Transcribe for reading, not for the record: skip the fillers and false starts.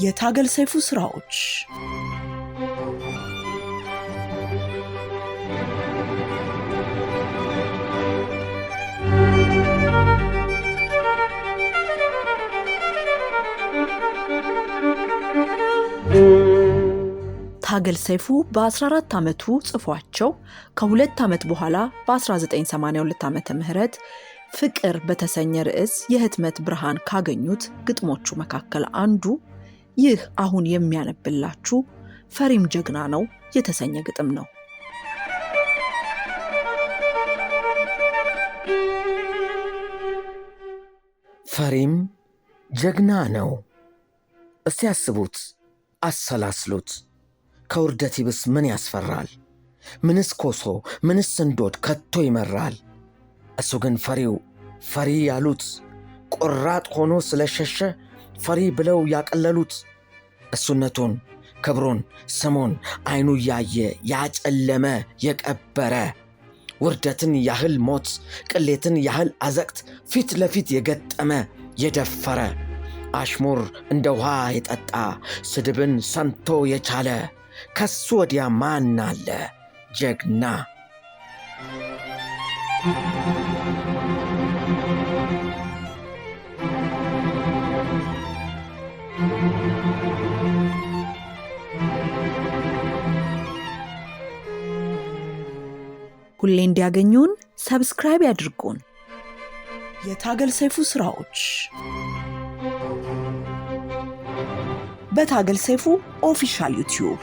የታገል ሰይፉ ስራዎች ታገል ሰይፉ በ14 ዓመቱ ጽፏቸው ከ2 ዓመት በኋላ በ1982 ዓመተ ምህረት ፍቅር በተሰኘ ርዕስ የህትመት ብርሃን ካገኙት ግጥሞቹ መካከል አንዱ ይህ አሁን የሚያነብላችሁ ፈሪም ጀግና ነው የተሰኘ ግጥም ነው። ፈሪም ጀግና ነው። እስቲ ያስቡት፣ አሰላስሉት። ከውርደት ይብስ ምን ያስፈራል? ምንስ ኮሶ ምንስ እንዶድ ከቶ ይመራል? እሱ ግን ፈሪ ያሉት ቆራጥ ሆኖ ስለሸሸ ፈሪ ብለው ያቀለሉት እሱነቱን ክብሩን ስሙን አይኑ ያየ ያጨለመ የቀበረ ውርደትን ያህል ሞት ቅሌትን ያህል አዘቅት ፊት ለፊት የገጠመ የደፈረ አሽሙር እንደ ውሃ የጠጣ ስድብን ሰምቶ የቻለ ከሱ ወዲያ ማን አለ ጀግና? ሁሌ እንዲያገኙን ሰብስክራይብ ያድርጉን። የታገል ሰይፉ ስራዎች በታገል ሰይፉ ኦፊሻል ዩቲዩብ